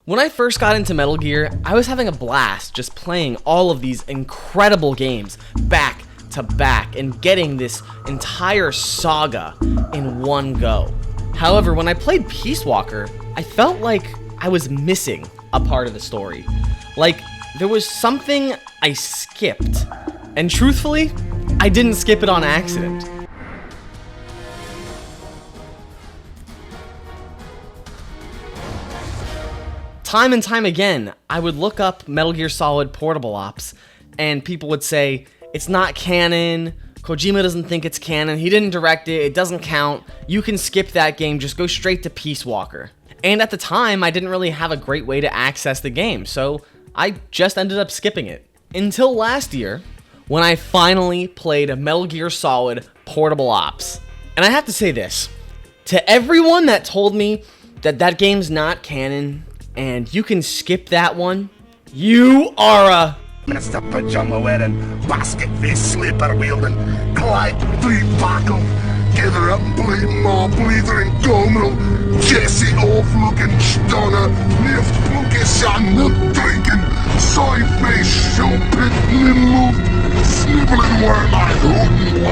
When I first got into Metal Gear, I was having a blast just playing all of these incredible games back to back and getting this entire saga in one go. However, when I played Peace Walker, I felt like I was missing a part of the story. Like, there was something I skipped. And truthfully, I didn't skip it on accident. Time and time again, I would look up Metal Gear Solid Portable Ops, and people would say, it's not canon, Kojima doesn't think it's canon, he didn't direct it, it doesn't count, you can skip that game, just go straight to Peace Walker. And at the time, I didn't really have a great way to access the game, so I just ended up skipping it. Until last year, when I finally played Metal Gear Solid Portable Ops. And I have to say this, to everyone that told me that that game's not canon, and you can skip that one, you are a Mr. Pajama wearing, basket face slipper wielding, Clyde three buckle, gather up and bleed more blithering gomeril, Jesse off looking stunner, lift bookish and nut drinking, soy face show pit move, sniveling worm eyed hootin'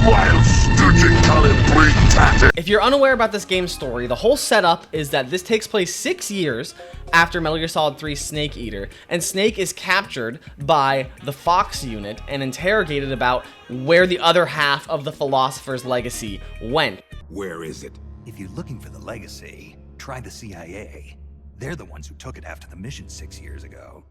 while stooching calibrate tatter. If you're unaware about this game's story, the whole setup is that this takes place 6 years after Metal Gear Solid 3 Snake Eater, and Snake is captured by the Fox unit and interrogated about where the other half of the Philosopher's Legacy went. Where is it? If you're looking for the legacy, try the CIA. They're the ones who took it after the mission 6 years ago.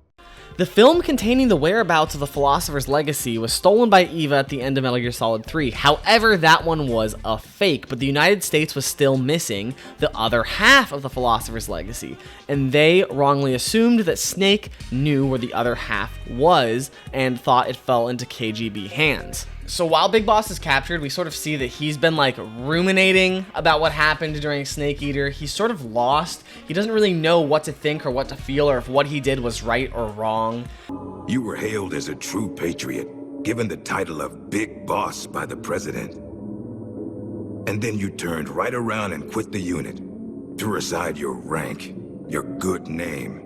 The film containing the whereabouts of the Philosopher's Legacy was stolen by EVA at the end of Metal Gear Solid 3. However, that one was a fake, but the United States was still missing the other half of the Philosopher's Legacy, and they wrongly assumed that Snake knew where the other half was and thought it fell into KGB hands. So while Big Boss is captured, we sort of see that he's been like ruminating about what happened during Snake Eater. He's sort of lost. He doesn't really know what to think or what to feel or if what he did was right or wrong. You were hailed as a true patriot, given the title of Big Boss by the president. And then you turned right around and quit the unit, threw aside your rank, your good name.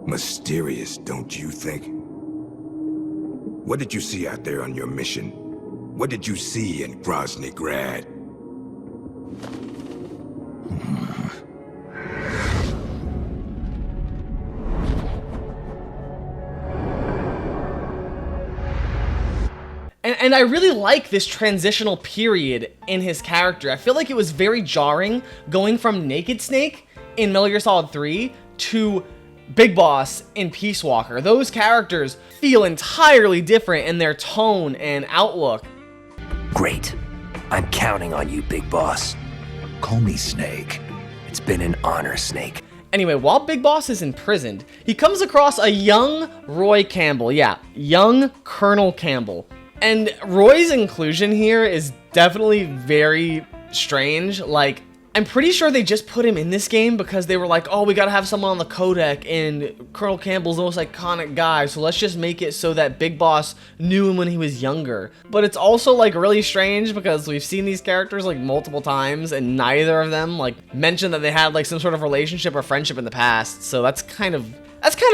Mysterious, don't you think? What did you see out there on your mission? What did you see in Grozny Grad? And I really like this transitional period in his character. I feel like it was very jarring going from Naked Snake in Metal Gear Solid 3 to Big Boss in Peace Walker. Those characters feel entirely different in their tone and outlook. Great. I'm counting on you, Big Boss. Call me Snake. It's been an honor, Snake. Anyway, while Big Boss is imprisoned, he comes across a young Roy Campbell. Yeah, young Colonel Campbell. And Roy's inclusion here is definitely very strange. Like, I'm pretty sure they just put him in this game because they were like, oh, we gotta have someone on the codec, and Colonel Campbell's the most iconic guy, so let's just make it so that Big Boss knew him when he was younger. But it's also like really strange because we've seen these characters like multiple times and neither of them like mentioned that they had like some sort of relationship or friendship in the past, so that's kind of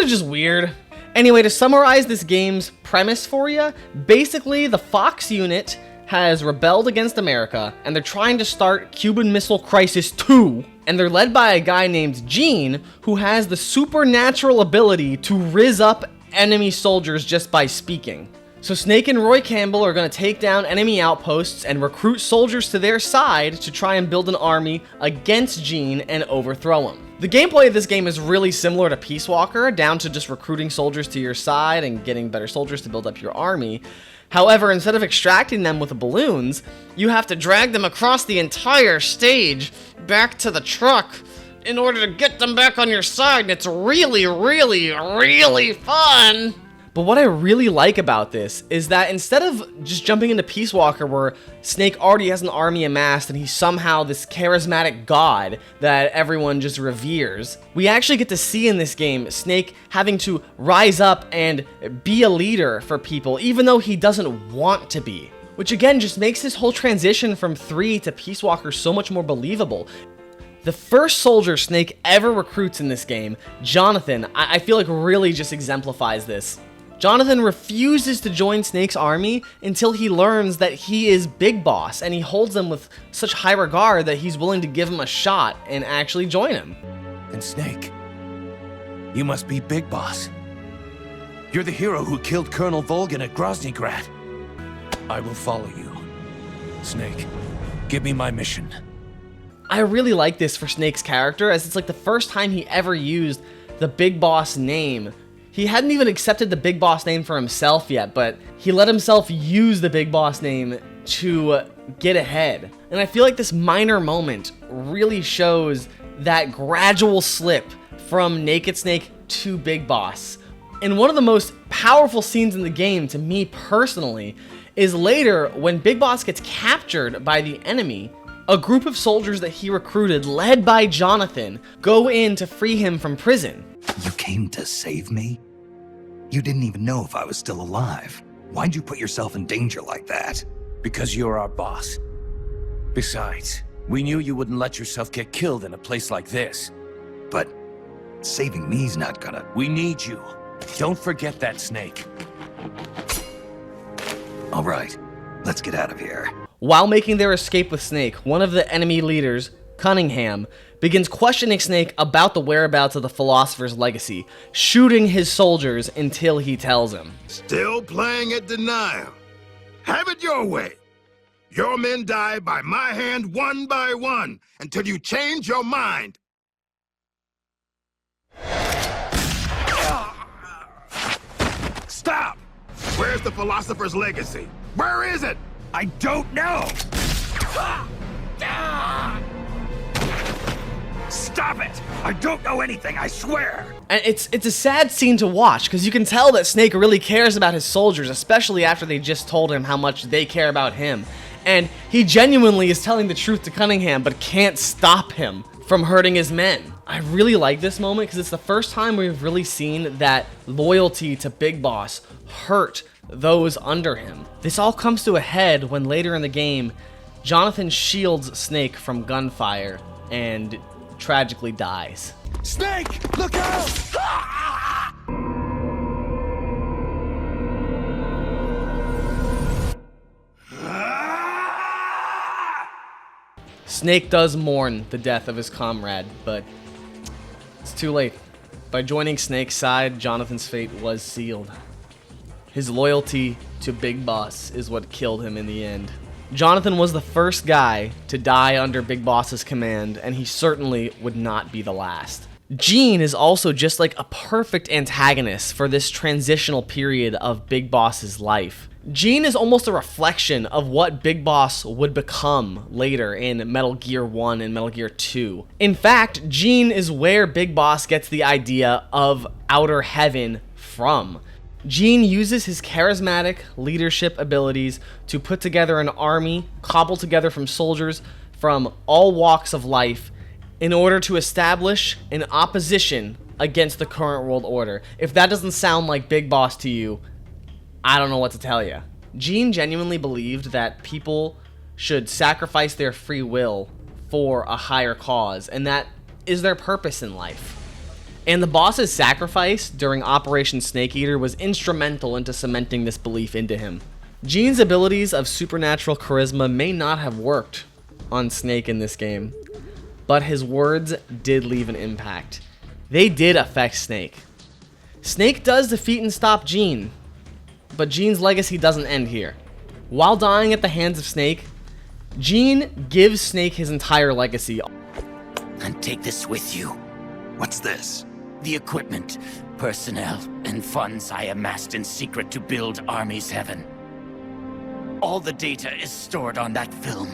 just weird. Anyway, to summarize this game's premise for you, basically the Fox unit has rebelled against America, and they're trying to start Cuban Missile Crisis 2, and they're led by a guy named Gene, who has the supernatural ability to rizz up enemy soldiers just by speaking. So Snake and Roy Campbell are going to take down enemy outposts and recruit soldiers to their side to try and build an army against Gene and overthrow him. The gameplay of this game is really similar to Peace Walker, down to just recruiting soldiers to your side and getting better soldiers to build up your army. However, instead of extracting them with the balloons, you have to drag them across the entire stage back to the truck in order to get them back on your side, and it's really, really, really fun. But what I really like about this is that instead of just jumping into Peace Walker where Snake already has an army amassed and he's somehow this charismatic god that everyone just reveres, we actually get to see in this game Snake having to rise up and be a leader for people even though he doesn't want to be. Which again just makes this whole transition from 3 to Peace Walker so much more believable. The first soldier Snake ever recruits in this game, Jonathan, I feel like really just exemplifies this. Jonathan refuses to join Snake's army until he learns that he is Big Boss, and he holds him with such high regard that he's willing to give him a shot and actually join him. And Snake, you must be Big Boss. You're the hero who killed Colonel Volgin at Groznygrad. I will follow you. Snake, give me my mission. I really like this for Snake's character, as it's like the first time he ever used the Big Boss name. He hadn't even accepted the Big Boss name for himself yet, but he let himself use the Big Boss name to get ahead. And I feel like this minor moment really shows that gradual slip from Naked Snake to Big Boss. And one of the most powerful scenes in the game, to me personally, is later when Big Boss gets captured by the enemy. A group of soldiers that he recruited, led by Jonathan, go in to free him from prison. You came to save me? You didn't even know if I was still alive. Why'd you put yourself in danger like that? Because you're our boss. Besides, we knew you wouldn't let yourself get killed in a place like this. But saving me's not gonna... We need you. Don't forget that, Snake. All right, let's get out of here. While making their escape with Snake, one of the enemy leaders, Cunningham, begins questioning Snake about the whereabouts of the Philosopher's legacy, shooting his soldiers until he tells him. Still playing at denial. Have it your way. Your men die by my hand one by one until you change your mind. Stop! Where's the Philosopher's legacy? Where is it? I don't know! Stop it! I don't know anything, I swear! And it's a sad scene to watch, because you can tell that Snake really cares about his soldiers, especially after they just told him how much they care about him. And he genuinely is telling the truth to Cunningham, but can't stop him from hurting his men. I really like this moment, because it's the first time we've really seen that loyalty to Big Boss hurt those under him. This all comes to a head when later in the game, Jonathan shields Snake from gunfire and tragically dies. Snake, look out! Snake does mourn the death of his comrade, but it's too late. By joining Snake's side, Jonathan's fate was sealed. His loyalty to Big Boss is what killed him in the end. Jonathan was the first guy to die under Big Boss's command, and he certainly would not be the last. Gene is also just like a perfect antagonist for this transitional period of Big Boss's life. Gene is almost a reflection of what Big Boss would become later in Metal Gear 1 and Metal Gear 2. In fact, Gene is where Big Boss gets the idea of outer heaven from. Gene uses his charismatic leadership abilities to put together an army cobbled together from soldiers from all walks of life in order to establish an opposition against the current world order. If that doesn't sound like Big Boss to you, I don't know what to tell you. Gene genuinely believed that people should sacrifice their free will for a higher cause, and that is their purpose in life. And the boss's sacrifice during Operation Snake Eater was instrumental into cementing this belief into him. Gene's abilities of supernatural charisma may not have worked on Snake in this game, but his words did leave an impact. They did affect Snake. Snake does defeat and stop Gene, but Gene's legacy doesn't end here. While dying at the hands of Snake, Gene gives Snake his entire legacy. And take this with you. What's this? The equipment, personnel, and funds I amassed in secret to build Army's Heaven. All the data is stored on that film.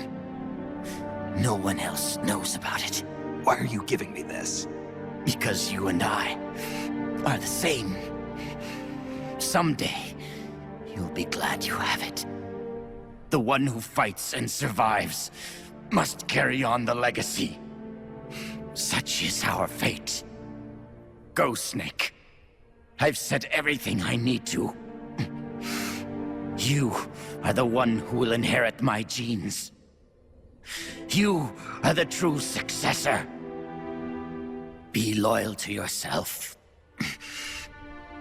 No one else knows about it. Why are you giving me this? Because you and I are the same. Someday, you'll be glad you have it. The one who fights and survives must carry on the legacy. Such is our fate. Go, Snake. I've said everything I need to. You are the one who will inherit my genes. You are the true successor. Be loyal to yourself.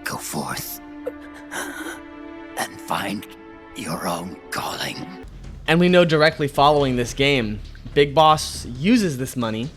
Go forth and find your own calling. And we know directly following this game, Big Boss uses this money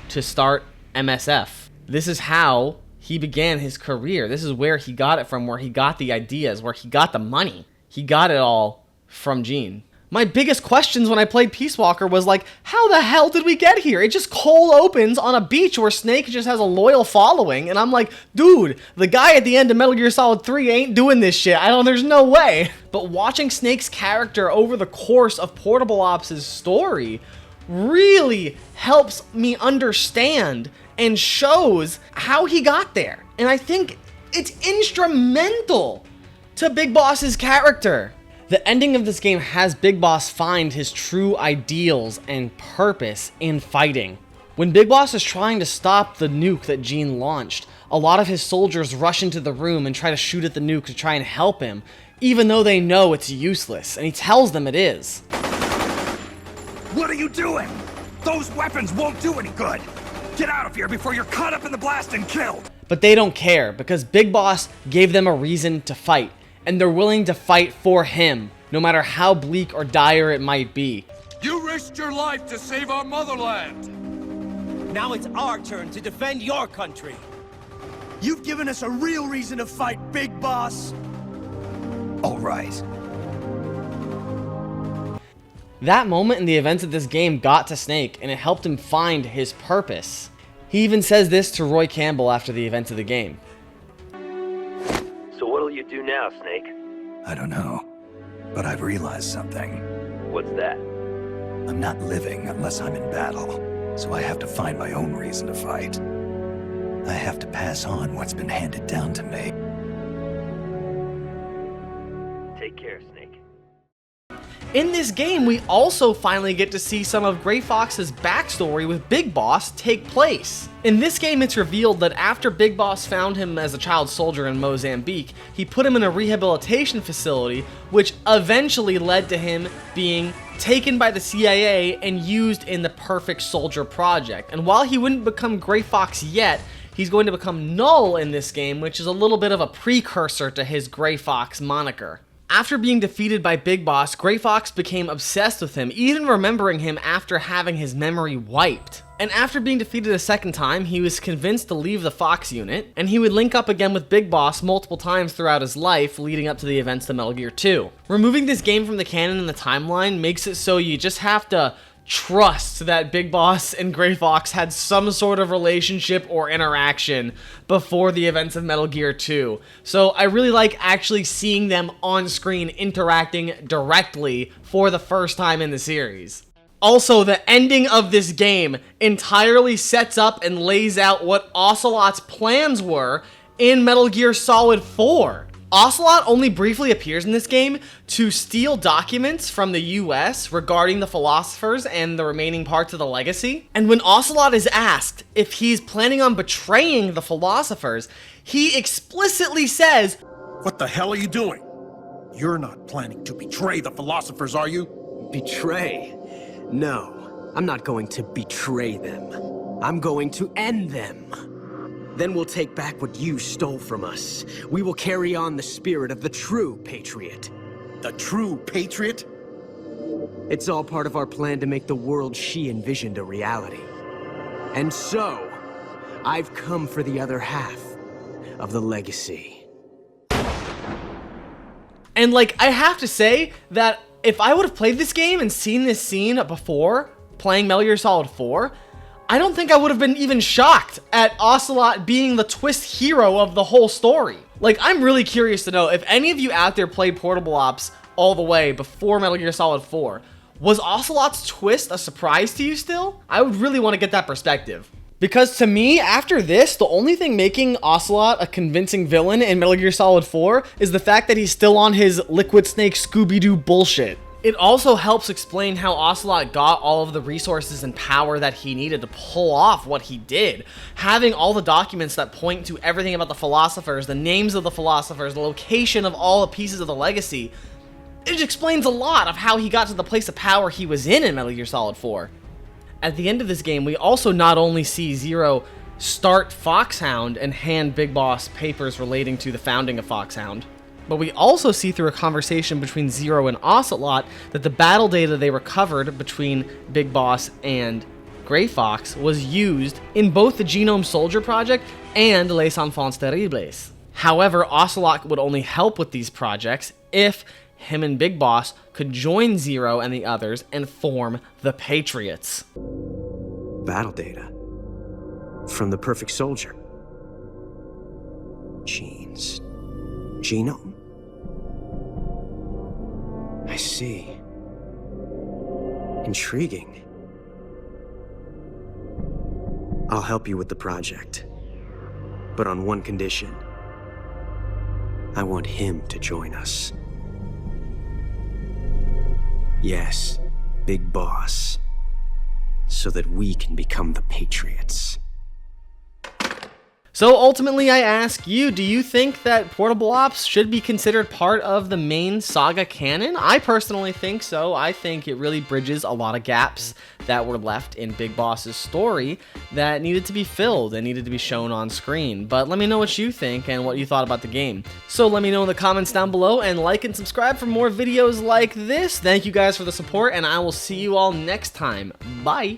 to start MSF. This is how he began his career. This is where he got it from, where he got the ideas, where he got the money. He got it all from Gene. My biggest questions when I played Peace Walker was like, how the hell did we get here? It just cold opens on a beach where Snake just has a loyal following, and I'm like, dude, the guy at the end of Metal Gear Solid 3 ain't doing this shit. There's no way. But watching Snake's character over the course of Portable Ops' story really helps me understand and shows how he got there. And I think it's instrumental to Big Boss's character. The ending of this game has Big Boss find his true ideals and purpose in fighting. When Big Boss is trying to stop the nuke that Gene launched, a lot of his soldiers rush into the room and try to shoot at the nuke to try and help him, even though they know it's useless, and he tells them it is. What are you doing? Those weapons won't do any good. Get out of here before you're caught up in the blast and killed. But they don't care, because Big Boss gave them a reason to fight, and they're willing to fight for him, no matter how bleak or dire it might be. You risked your life to save our motherland. Now it's our turn to defend your country. You've given us a real reason to fight, Big Boss. All right. That moment in the events of this game got to Snake, and it helped him find his purpose. He even says this to Roy Campbell after the events of the game. So what'll you do now, Snake? I don't know, but I've realized something. What's that? I'm not living unless I'm in battle, so I have to find my own reason to fight. I have to pass on what's been handed down to me. Take care, Snake. In this game, we also finally get to see some of Gray Fox's backstory with Big Boss take place. In this game, it's revealed that after Big Boss found him as a child soldier in Mozambique, he put him in a rehabilitation facility, which eventually led to him being taken by the CIA and used in the Perfect Soldier project. And while he wouldn't become Gray Fox yet, he's going to become Null in this game, which is a little bit of a precursor to his Gray Fox moniker. After being defeated by Big Boss, Gray Fox became obsessed with him, even remembering him after having his memory wiped. And after being defeated a second time, he was convinced to leave the Fox unit, and he would link up again with Big Boss multiple times throughout his life, leading up to the events of Metal Gear 2. Removing this game from the canon and the timeline makes it so you just have to trust that Big Boss and Gray Fox had some sort of relationship or interaction before the events of Metal Gear 2. So I really like actually seeing them on screen interacting directly for the first time in the series. Also, the ending of this game entirely sets up and lays out what Ocelot's plans were in Metal Gear Solid 4. Ocelot only briefly appears in this game to steal documents from the US regarding the philosophers and the remaining parts of the legacy. And when Ocelot is asked if he's planning on betraying the philosophers, he explicitly says, What the hell are you doing? You're not planning to betray the philosophers, are you? Betray? No, I'm not going to betray them. I'm going to end them. Then we'll take back what you stole from us. We will carry on the spirit of the true Patriot. The true Patriot? It's all part of our plan to make the world she envisioned a reality. And so, I've come for the other half of the legacy. and like, I have to say that if I would have played this game and seen this scene before playing Metal Gear Solid 4, I don't think I would have been even shocked at Ocelot being the twist hero of the whole story. Like, I'm really curious to know if any of you out there played Portable Ops all the way before Metal Gear Solid 4. Was Ocelot's twist a surprise to you still? I would really want to get that perspective. Because to me, after this, the only thing making Ocelot a convincing villain in Metal Gear Solid 4 is the fact that he's still on his Liquid Snake Scooby-Doo bullshit. It also helps explain how Ocelot got all of the resources and power that he needed to pull off what he did. Having all the documents that point to everything about the philosophers, the names of the philosophers, the location of all the pieces of the legacy, it explains a lot of how he got to the place of power he was in Metal Gear Solid 4. At the end of this game, we also not only see Zero start Foxhound and hand Big Boss papers relating to the founding of Foxhound. But we also see through a conversation between Zero and Ocelot that the battle data they recovered between Big Boss and Grey Fox was used in both the Genome Soldier project and Les Enfants Terribles. However, Ocelot would only help with these projects if him and Big Boss could join Zero and the others and form the Patriots. Battle data. From the Perfect Soldier. Genes. Genome. I see. Intriguing. I'll help you with the project. But on one condition. I want him to join us. Yes, Big Boss. So that we can become the Patriots. So ultimately I ask you, do you think that Portable Ops should be considered part of the main Saga canon? I personally think so. I think it really bridges a lot of gaps that were left in Big Boss's story that needed to be filled and needed to be shown on screen. But let me know what you think and what you thought about the game. So let me know in the comments down below, and like and subscribe for more videos like this. Thank you guys for the support, and I will see you all next time. Bye!